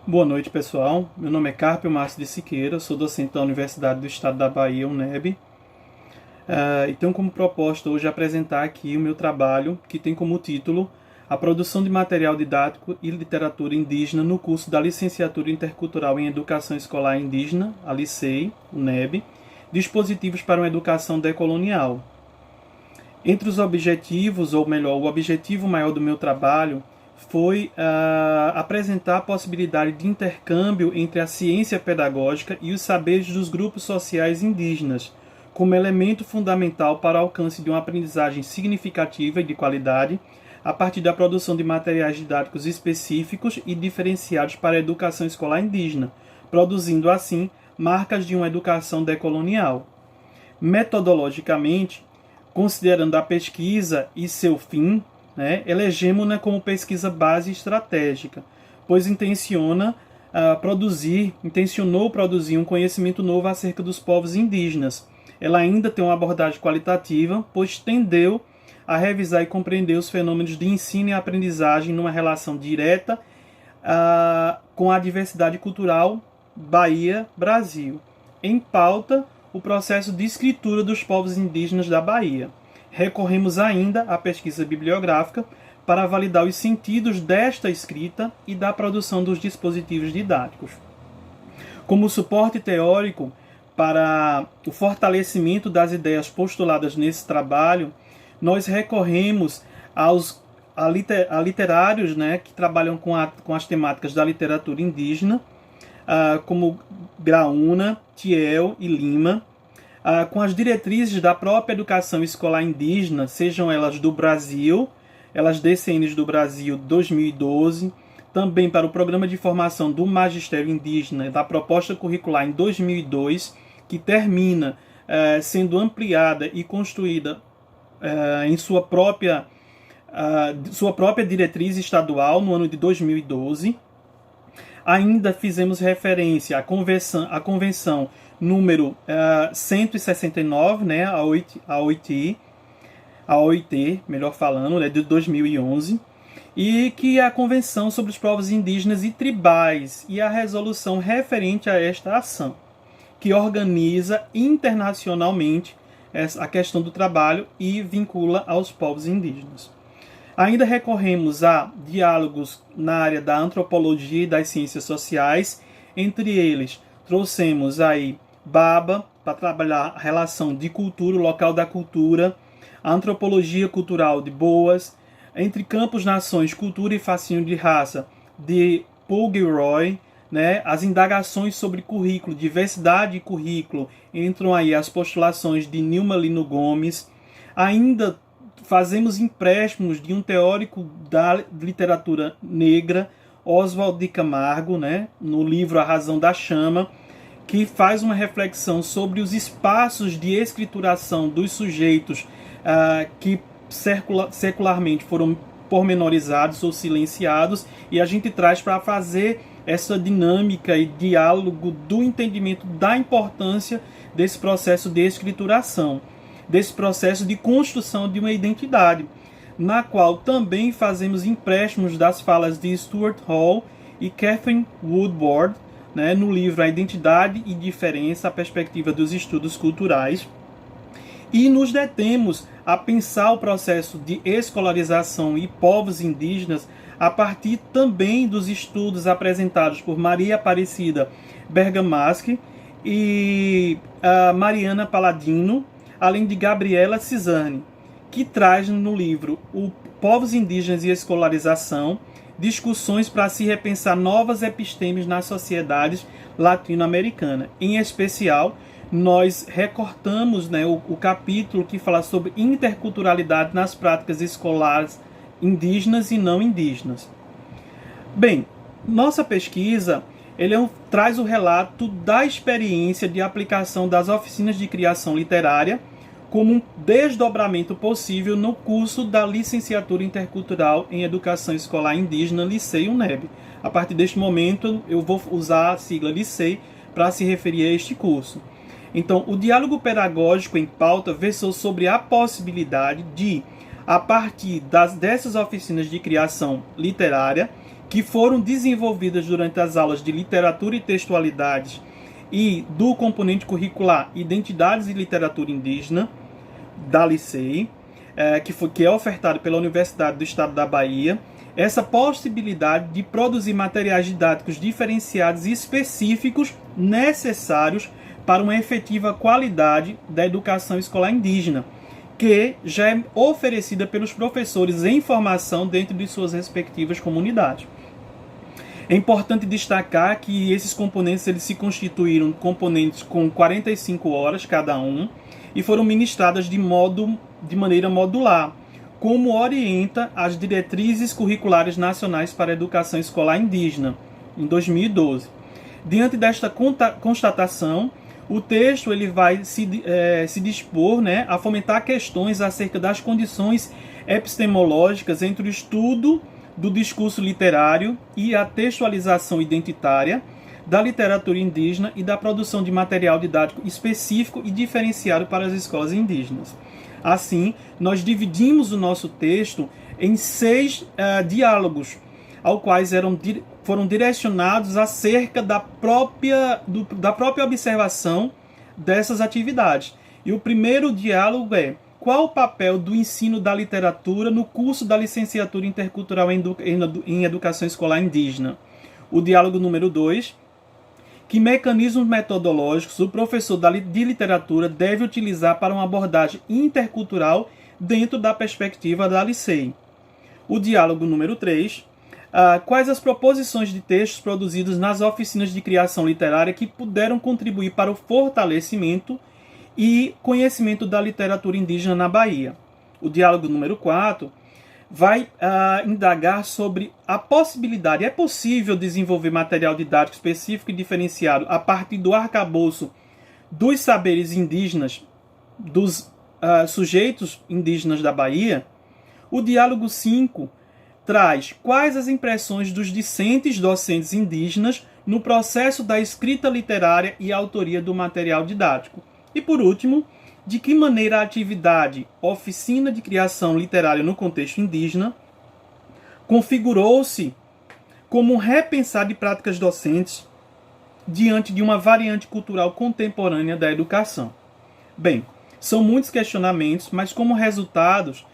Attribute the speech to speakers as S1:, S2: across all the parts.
S1: Boa noite, pessoal. Meu nome é Carpio Márcio de Siqueira, sou docente da Universidade do Estado da Bahia, UNEB. E tenho como proposta hoje apresentar aqui o meu trabalho, que tem como título A Produção de Material Didático e Literatura Indígena no curso da Licenciatura Intercultural em Educação Escolar Indígena, a LICEI, UNEB, Dispositivos para uma Educação Decolonial. Entre os objetivos, ou melhor, o objetivo maior do meu trabalho foi apresentar a possibilidade de intercâmbio entre a ciência pedagógica e os saberes dos grupos sociais indígenas, como elemento fundamental para o alcance de uma aprendizagem significativa e de qualidade, a partir da produção de materiais didáticos específicos e diferenciados para a educação escolar indígena, produzindo assim marcas de uma educação decolonial. Metodologicamente, considerando a pesquisa e seu fim, elegemos-na como pesquisa base estratégica, pois intencionou produzir um conhecimento novo acerca dos povos indígenas. Ela ainda tem uma abordagem qualitativa, pois tendeu a revisar e compreender os fenômenos de ensino e aprendizagem numa relação direta com a diversidade cultural Bahia-Brasil. Em pauta, o processo de escritura dos povos indígenas da Bahia. Recorremos ainda à pesquisa bibliográfica para validar os sentidos desta escrita e da produção dos dispositivos didáticos. Como suporte teórico para o fortalecimento das ideias postuladas nesse trabalho, nós recorremos a literários que trabalham com as temáticas da literatura indígena, como Graúna, Thiel e Lima, com as diretrizes da própria educação escolar indígena, sejam elas do Brasil, elas DCNs do Brasil 2012, também para o Programa de Formação do Magistério Indígena da Proposta Curricular em 2002, que termina sendo ampliada e construída em sua própria diretriz estadual no ano de 2012. Ainda fizemos referência à convenção número 169, a OIT, melhor falando, de 2011, e que é a Convenção sobre os Povos Indígenas e Tribais e a resolução referente a esta ação, que organiza internacionalmente a questão do trabalho e vincula aos povos indígenas. Ainda recorremos a diálogos na área da antropologia e das ciências sociais. Entre eles, trouxemos aí Baba, para trabalhar a relação de cultura, o local da cultura, a antropologia cultural de Boas, Entre Campos, Nações, Cultura e Fascínio de Raça, de Paul Gilroy, as indagações sobre currículo, diversidade e currículo, entram aí as postulações de Nilma Lino Gomes. Ainda fazemos empréstimos de um teórico da literatura negra, Oswald de Camargo, no livro A Razão da Chama, que faz uma reflexão sobre os espaços de escrituração dos sujeitos que secularmente foram pormenorizados ou silenciados, e a gente traz para fazer essa dinâmica e diálogo do entendimento da importância desse processo de escrituração, desse processo de construção de uma identidade, na qual também fazemos empréstimos das falas de Stuart Hall e Catherine Woodward, no livro A Identidade e Diferença, a Perspectiva dos Estudos Culturais, e nos detemos a pensar o processo de escolarização e povos indígenas a partir também dos estudos apresentados por Maria Aparecida Bergamaschi e Mariana Paladino, além de Gabriela Cisani, que traz no livro o Povos Indígenas e Escolarização, discussões para se repensar novas epistemes nas sociedades latino-americanas. Em especial, nós recortamos o capítulo que fala sobre interculturalidade nas práticas escolares indígenas e não indígenas. Bem, nossa pesquisa traz o relato da experiência de aplicação das oficinas de criação literária como um desdobramento possível no curso da Licenciatura Intercultural em Educação Escolar Indígena, LICEI UNEB. A partir deste momento, eu vou usar a sigla LICEI para se referir a este curso. Então, o diálogo pedagógico em pauta versou sobre a possibilidade de, a partir dessas oficinas de criação literária, que foram desenvolvidas durante as aulas de literatura e textualidades e do componente curricular Identidades e Literatura Indígena, da Licei, que é ofertado pela Universidade do Estado da Bahia, essa possibilidade de produzir materiais didáticos diferenciados e específicos necessários para uma efetiva qualidade da educação escolar indígena, que já é oferecida pelos professores em formação dentro de suas respectivas comunidades. É importante destacar que esses componentes eles se constituíram componentes com 45 horas cada um e foram ministradas de maneira modular, como orienta as diretrizes curriculares nacionais para a educação escolar indígena, em 2012. Diante desta constatação, o texto ele vai se dispor, a fomentar questões acerca das condições epistemológicas entre o estudo do discurso literário e a textualização identitária da literatura indígena e da produção de material didático específico e diferenciado para as escolas indígenas. Assim, nós dividimos o nosso texto em 6 diálogos, aos quais foram direcionados acerca da própria observação dessas atividades. E o primeiro diálogo é: qual o papel do ensino da literatura no curso da licenciatura intercultural em educação escolar indígena? O diálogo número 2: que mecanismos metodológicos o professor de literatura deve utilizar para uma abordagem intercultural dentro da perspectiva da Licei? O diálogo número 3: quais as proposições de textos produzidos nas oficinas de criação literária que puderam contribuir para o fortalecimento e conhecimento da literatura indígena na Bahia? O diálogo número 4 vai indagar sobre a possibilidade, é possível desenvolver material didático específico e diferenciado a partir do arcabouço dos saberes indígenas, dos sujeitos indígenas da Bahia? O diálogo 5 traz quais as impressões dos discentes docentes indígenas no processo da escrita literária e autoria do material didático. E por último, de que maneira a atividade Oficina de Criação Literária no Contexto Indígena configurou-se como um repensar de práticas docentes diante de uma variante cultural contemporânea da educação. Bem, são muitos questionamentos, mas como resultados,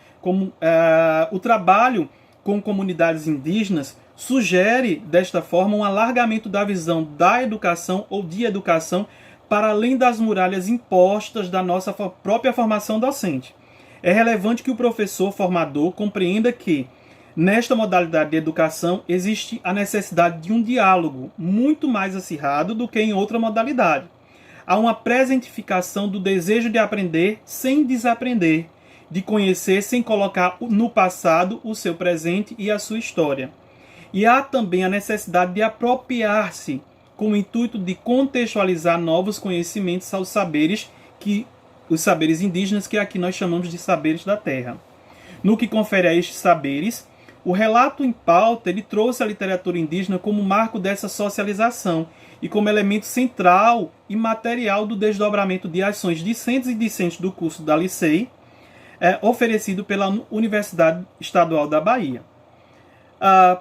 S1: o trabalho com comunidades indígenas sugere, desta forma, um alargamento da visão da educação ou de educação para além das muralhas impostas da nossa própria formação docente. É relevante que o professor formador compreenda que, nesta modalidade de educação, existe a necessidade de um diálogo muito mais acirrado do que em outra modalidade. Há uma presentificação do desejo de aprender sem desaprender, de conhecer sem colocar no passado o seu presente e a sua história. E há também a necessidade de apropriar-se com o intuito de contextualizar novos conhecimentos aos saberes os saberes indígenas, que aqui nós chamamos de saberes da terra. No que confere a estes saberes, o relato em pauta ele trouxe a literatura indígena como marco dessa socialização e como elemento central e material do desdobramento de ações discentes e discentes do curso da Licei, oferecido pela Universidade Estadual da Bahia.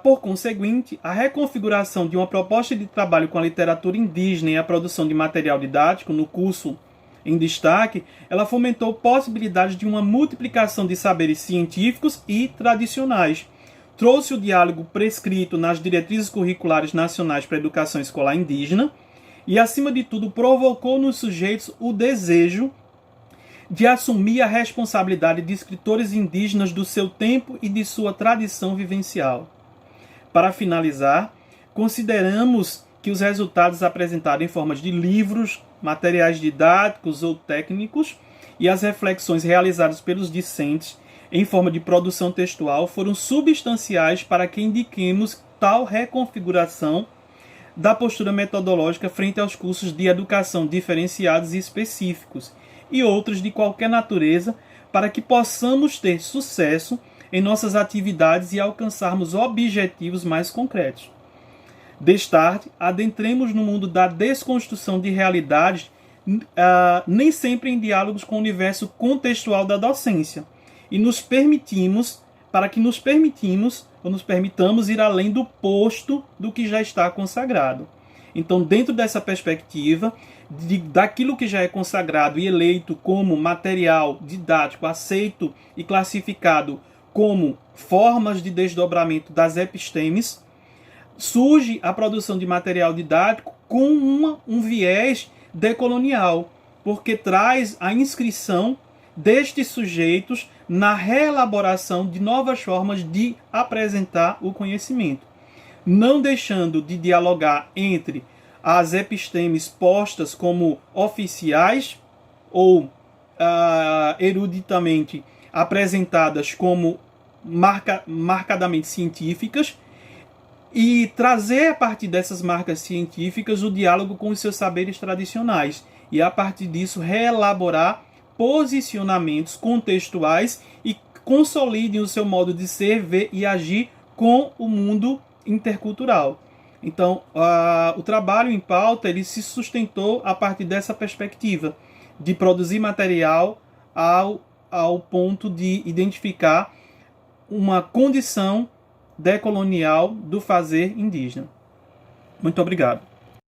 S1: Por conseguinte, a reconfiguração de uma proposta de trabalho com a literatura indígena e a produção de material didático no curso em destaque, ela fomentou possibilidades de uma multiplicação de saberes científicos e tradicionais. Trouxe o diálogo prescrito nas diretrizes curriculares nacionais para a educação escolar indígena e, acima de tudo, provocou nos sujeitos o desejo de assumir a responsabilidade de escritores indígenas do seu tempo e de sua tradição vivencial. Para finalizar, consideramos que os resultados apresentados em forma de livros, materiais didáticos ou técnicos e as reflexões realizadas pelos discentes em forma de produção textual foram substanciais para que indiquemos tal reconfiguração da postura metodológica frente aos cursos de educação diferenciados e específicos e outros de qualquer natureza, para que possamos ter sucesso em nossas atividades e alcançarmos objetivos mais concretos. Destarte, adentremos no mundo da desconstrução de realidades, nem sempre em diálogos com o universo contextual da docência, e nos permitimos para que nos permitamos ir além do posto do que já está consagrado. Então, dentro dessa perspectiva, daquilo que já é consagrado e eleito como material didático, aceito e classificado como formas de desdobramento das epistemes, surge a produção de material didático com um viés decolonial, porque traz a inscrição destes sujeitos na reelaboração de novas formas de apresentar o conhecimento, não deixando de dialogar entre as epistemes postas como oficiais ou eruditamente apresentadas como marcadamente científicas, e trazer a partir dessas marcas científicas o diálogo com os seus saberes tradicionais, e a partir disso reelaborar posicionamentos contextuais e consolidem o seu modo de ser, ver e agir com o mundo intercultural. Então, o trabalho em pauta ele se sustentou a partir dessa perspectiva de produzir material ao ponto de identificar uma condição decolonial do fazer indígena. Muito obrigado.